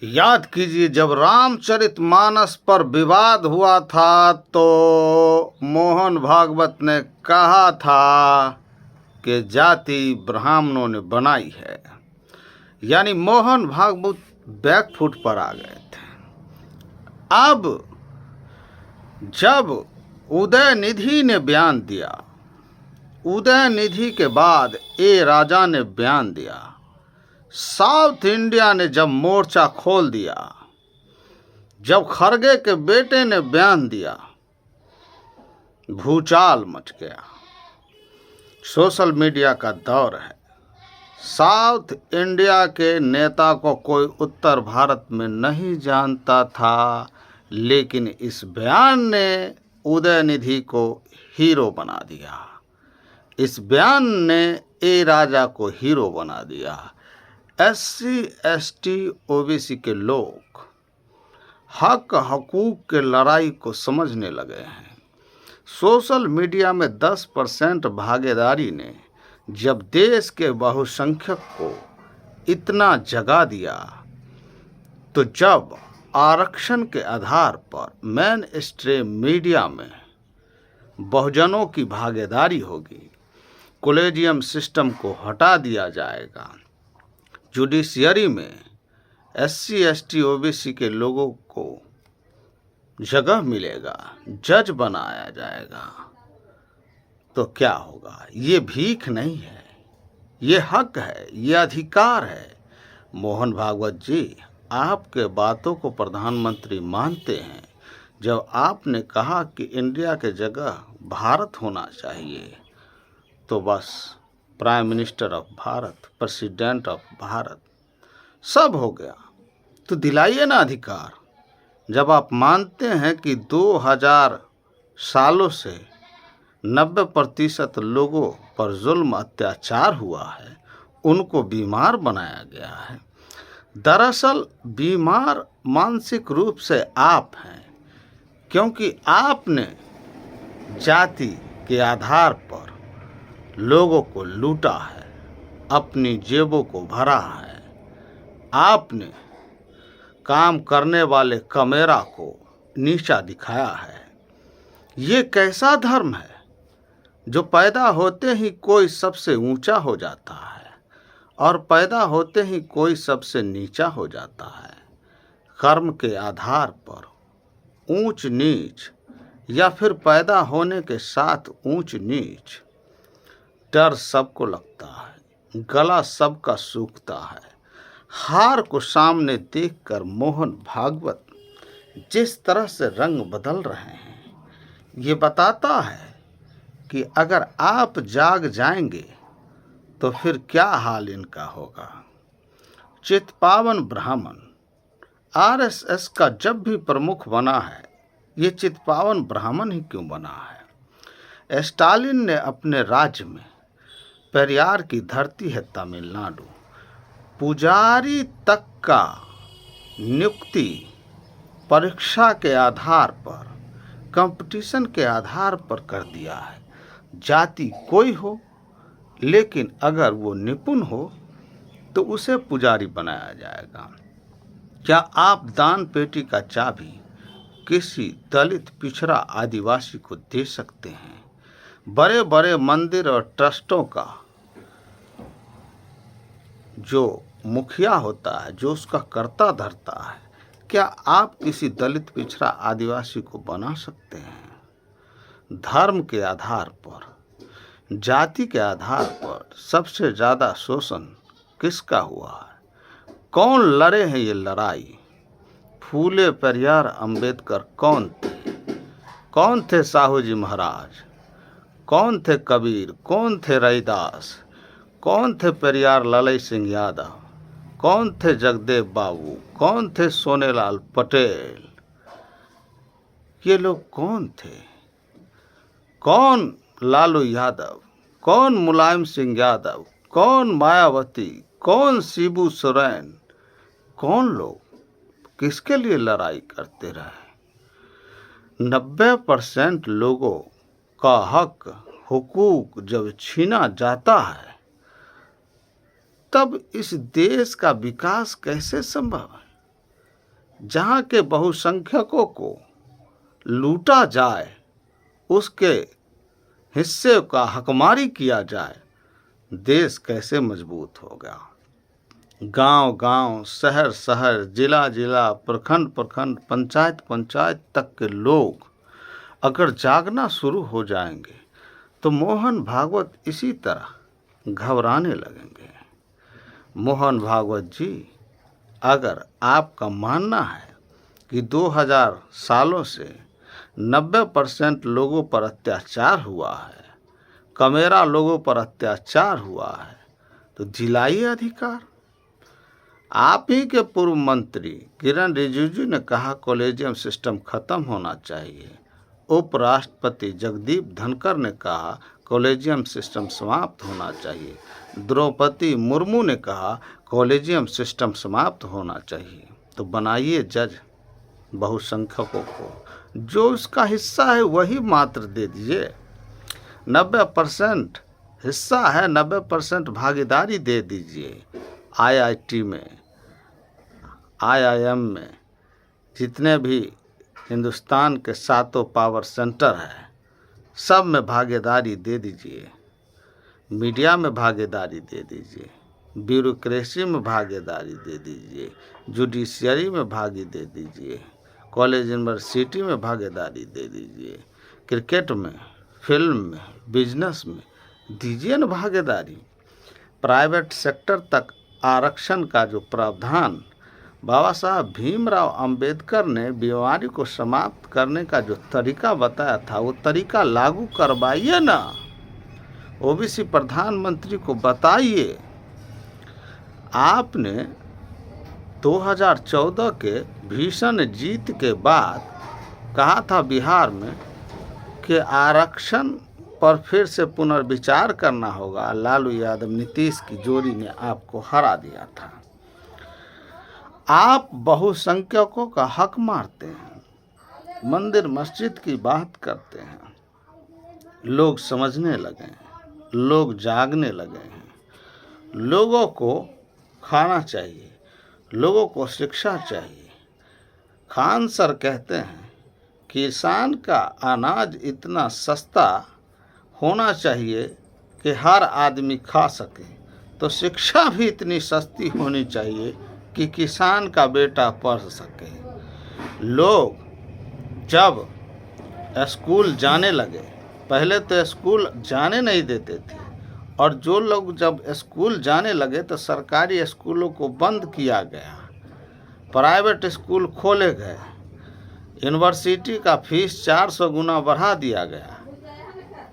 याद कीजिए, जब रामचरितमानस पर विवाद हुआ था तो मोहन भागवत ने कहा था कि जाति ब्राह्मणों ने बनाई है। यानी मोहन भागवत बैकफुट पर आ गए थे। अब जब उदयनिधि ने बयान दिया, उदयनिधि के बाद ए राजा ने बयान दिया, साउथ इंडिया ने जब मोर्चा खोल दिया, जब खरगे के बेटे ने बयान दिया, भूचाल मच गया। सोशल मीडिया का दौर है। साउथ इंडिया के नेता को कोई उत्तर भारत में नहीं जानता था, लेकिन इस बयान ने उदयनिधि को हीरो बना दिया। इस बयान ने ए राजा को हीरो बना दिया। SC ST OBC के लोग हक हकूक के लड़ाई को समझने लगे हैं। सोशल मीडिया में 10% भागीदारी ने जब देश के बहुसंख्यक को इतना जगा दिया, तो जब आरक्षण के आधार पर मेन स्ट्रीम मीडिया में बहुजनों की भागीदारी होगी, कॉलेजियम सिस्टम को हटा दिया जाएगा, जुडिशियरी में SC ST OBC के लोगों को जगह मिलेगा, जज बनाया जाएगा, तो क्या होगा? ये भीख नहीं है, ये हक है, ये अधिकार है। मोहन भागवत जी, आपके बातों को प्रधानमंत्री मानते हैं। जब आपने कहा कि इंडिया के जगह भारत होना चाहिए, तो बस prime minister of Bharat, president of Bharat सब हो गया। तो दिलाइए ना अधिकार। जब आप मानते हैं कि 2000 सालों से 90% लोगों पर जुल्म अत्याचार हुआ है, उनको बीमार बनाया गया है। दरअसल बीमार मानसिक रूप से आप हैं, क्योंकि आपने जाति के आधार पर लोगों को लूटा है, अपनी जेबों को भरा है। आपने काम करने वाले कमेरा को नीचा दिखाया है। ये कैसा धर्म है जो पैदा होते ही कोई सबसे ऊंचा हो जाता है और पैदा होते ही कोई सबसे नीचा हो जाता है? कर्म के आधार पर ऊंच नीच, या फिर पैदा होने के साथ ऊंच नीच। डर सबको लगता है, गला सबका सूखता है। हार को सामने देखकर मोहन भागवत जिस तरह से रंग बदल रहे हैं, ये बताता है कि अगर आप जाग जाएंगे तो फिर क्या हाल इनका होगा। चित्पावन ब्राह्मण RSS का जब भी प्रमुख बना है, ये चित्पावन ब्राह्मण ही क्यों बना है? स्टालिन ने अपने राज्य में, पेरियार की धरती है तमिलनाडु, पुजारी तक का नियुक्ति परीक्षा के आधार पर, कंपटीशन के आधार पर कर दिया है। जाति कोई हो, लेकिन अगर वो निपुण हो तो उसे पुजारी बनाया जाएगा। क्या आप दान पेटी का चाबी किसी दलित, पिछड़ा, आदिवासी को दे सकते हैं? बड़े बड़े मंदिर और ट्रस्टों का जो मुखिया होता है, जो उसका कर्ता धरता है, क्या आप किसी दलित, पिछड़ा, आदिवासी को बना सकते हैं? धर्म के आधार पर, जाति के आधार पर सबसे ज़्यादा शोषण किसका हुआ है? कौन लड़े हैं ये लड़ाई? फूले, पेरियार, अंबेडकर कौन थे? कौन थे साहू जी महाराज? कौन थे कबीर? कौन थे रैदास? कौन थे पेरियार लालई सिंह यादव? कौन थे जगदेव बाबू? कौन थे सोनेलाल पटेल? ये लोग कौन थे? कौन लालू यादव? कौन मुलायम सिंह यादव? कौन मायावती? कौन शिबू सोरेन? कौन लोग किसके लिए लड़ाई करते रहे? 90% लोगों का हक, हुकूक जब छीना जाता है, तब इस देश का विकास कैसे संभव है? जहाँ के बहुसंख्यकों को लूटा जाए, उसके हिस्से का हकमारी किया जाए, देश कैसे मजबूत होगा। गांव गांव, शहर शहर, जिला जिला, प्रखंड प्रखंड, पंचायत पंचायत तक के लोग अगर जागना शुरू हो जाएंगे तो मोहन भागवत इसी तरह घबराने लगेंगे। मोहन भागवत जी, अगर आपका मानना है कि 2000 सालों से 90% लोगों पर अत्याचार हुआ है, कमेरा लोगों पर अत्याचार हुआ है, तो दिलाइए अधिकार। आप ही के पूर्व मंत्री किरण रिजिजू ने कहा कॉलेजियम सिस्टम खत्म होना चाहिए। उपराष्ट्रपति जगदीप धनखड़ ने कहा कॉलेजियम सिस्टम समाप्त होना चाहिए। द्रौपदी मुर्मू ने कहा कॉलेजियम सिस्टम समाप्त होना चाहिए। तो बनाइए जज बहुसंख्यकों को, जो उसका हिस्सा है वही मात्र दे दीजिए। 90% हिस्सा है, 90% भागीदारी दे दीजिए। IIT में, IIM में, जितने भी हिंदुस्तान के 7 पावर सेंटर है, सब में भागीदारी दे दीजिए। मीडिया में भागीदारी दे दीजिए, ब्यूरोक्रेसी में भागीदारी दे दीजिए, जुडिशियरी में भागी दे दीजिए, कॉलेज यूनिवर्सिटी में भागीदारी दे दीजिए, क्रिकेट में, फिल्म में, बिजनेस में दीजिए न भागीदारी। प्राइवेट सेक्टर तक आरक्षण का जो प्रावधान बाबा साहब भीमराव अंबेडकर ने बीमारी को समाप्त करने का जो तरीका बताया था, वो तरीका लागू करवाइए ना। ओबीसी प्रधानमंत्री को बताइए। आपने 2014 के भीषण जीत के बाद कहा था बिहार में कि आरक्षण पर फिर से पुनर्विचार करना होगा। लालू यादव नीतीश की जोड़ी ने आपको हरा दिया था। आप बहुसंख्यकों का हक मारते हैं, मंदिर मस्जिद की बात करते हैं। लोग समझने लगे हैं, लोग जागने लगे हैं। लोगों को खाना चाहिए, लोगों को शिक्षा चाहिए। खान सर कहते हैं किसान का अनाज इतना सस्ता होना चाहिए कि हर आदमी खा सके, तो शिक्षा भी इतनी सस्ती होनी चाहिए कि किसान का बेटा पढ़ सके। लोग जब स्कूल जाने लगे, पहले तो स्कूल जाने नहीं देते थे, और जो लोग जब स्कूल जाने लगे तो सरकारी स्कूलों को बंद किया गया, प्राइवेट स्कूल खोले गए, यूनिवर्सिटी का फीस 400 गुना बढ़ा दिया गया।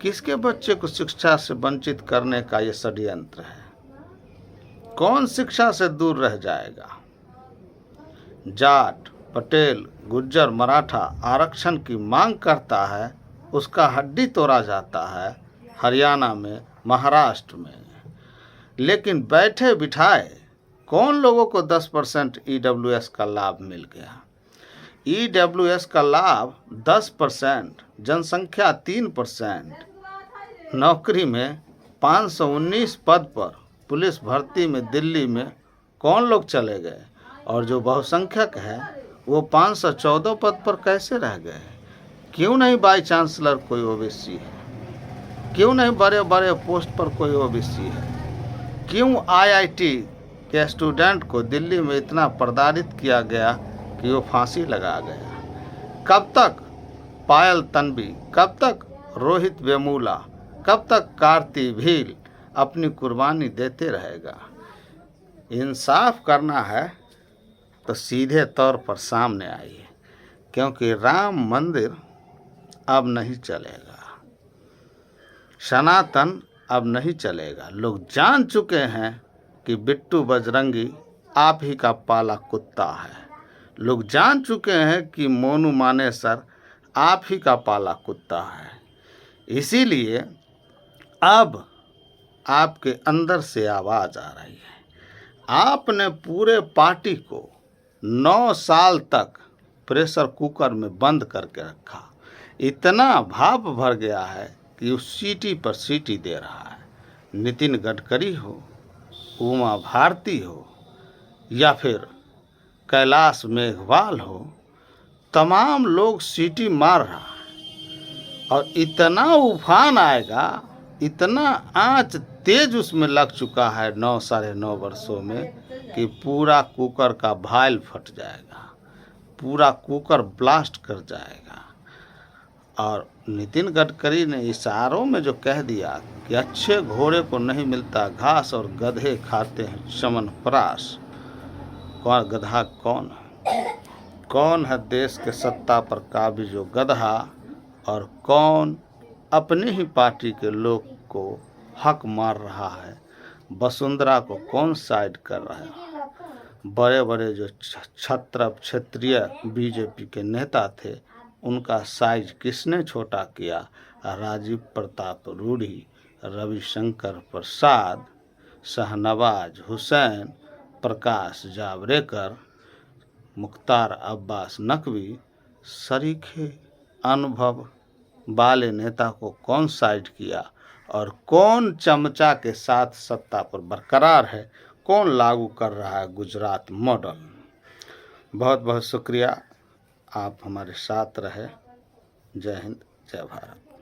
किसके बच्चे को शिक्षा से वंचित करने का ये षड्यंत्र है? कौन शिक्षा से दूर रह जाएगा? जाट, पटेल, गुज्जर, मराठा आरक्षण की मांग करता है, उसका हड्डी तोड़ा जाता है हरियाणा में, महाराष्ट्र में। लेकिन बैठे बिठाए कौन लोगों को 10% EWS का लाभ मिल गया? EWS का लाभ 10%, जनसंख्या 3%, नौकरी में 519 पद पर पुलिस भर्ती में दिल्ली में कौन लोग चले गए? और जो बहुसंख्यक है वो 514 पद पर कैसे रह गए? क्यों नहीं बाई चांसलर कोई ओबीसी है? क्यों नहीं बड़े बड़े पोस्ट पर कोई ओबीसी है? क्यों IIT के स्टूडेंट को दिल्ली में इतना प्रताड़ित किया गया कि वो फांसी लगा गया? कब तक पायल तन्वी, कब तक रोहित वेमुला, कब तक कार्ति भील अपनी कुर्बानी देते रहेगा? इंसाफ करना है तो सीधे तौर पर सामने आइए, क्योंकि राम मंदिर अब नहीं चलेगा, सनातन अब नहीं चलेगा। लोग जान चुके हैं कि बिट्टू बजरंगी आप ही का पाला कुत्ता है। लोग जान चुके हैं कि मोनू मानेसर आप ही का पाला कुत्ता है। इसीलिए अब आपके अंदर से आवाज़ आ रही है। आपने पूरे पार्टी को 9 साल तक प्रेशर कुकर में बंद करके रखा। इतना भाप भर गया है कि उस सीटी पर सीटी दे रहा है। नितिन गडकरी हो, उमा भारती हो, या फिर कैलाश मेघवाल हो, तमाम लोग सीटी मार रहा है और इतना उफान आएगा, इतना आंच तेज उसमें लग चुका है 9 साढ़े 9 वर्षों में कि पूरा कुकर का भाइल फट जाएगा, पूरा कुकर ब्लास्ट कर जाएगा। और नितिन गडकरी ने इशारों में जो कह दिया कि अच्छे घोड़े को नहीं मिलता घास और गधे खाते हैं च्यवनप्राश। कौन गधा कौन है? कौन है देश के सत्ता पर काबिज जो गधा, और कौन अपनी ही पार्टी के लोग को हक मार रहा है? वसुंधरा को कौन साइड कर रहा है? बड़े बड़े जो क्षेत्रीय बीजेपी के नेता थे, उनका साइज किसने छोटा किया? राजीव प्रताप रूढ़ी, रविशंकर प्रसाद, शाहनवाज हुसैन, प्रकाश जावड़ेकर, मुख्तार अब्बास नकवी, सरीखे अनुभव वाले नेता को कौन साइड किया और कौन चमचा के साथ सत्ता पर बरकरार है? कौन लागू कर रहा है गुजरात मॉडल? बहुत बहुत शुक्रिया, आप हमारे साथ रहे। जय हिंद, जय भारत।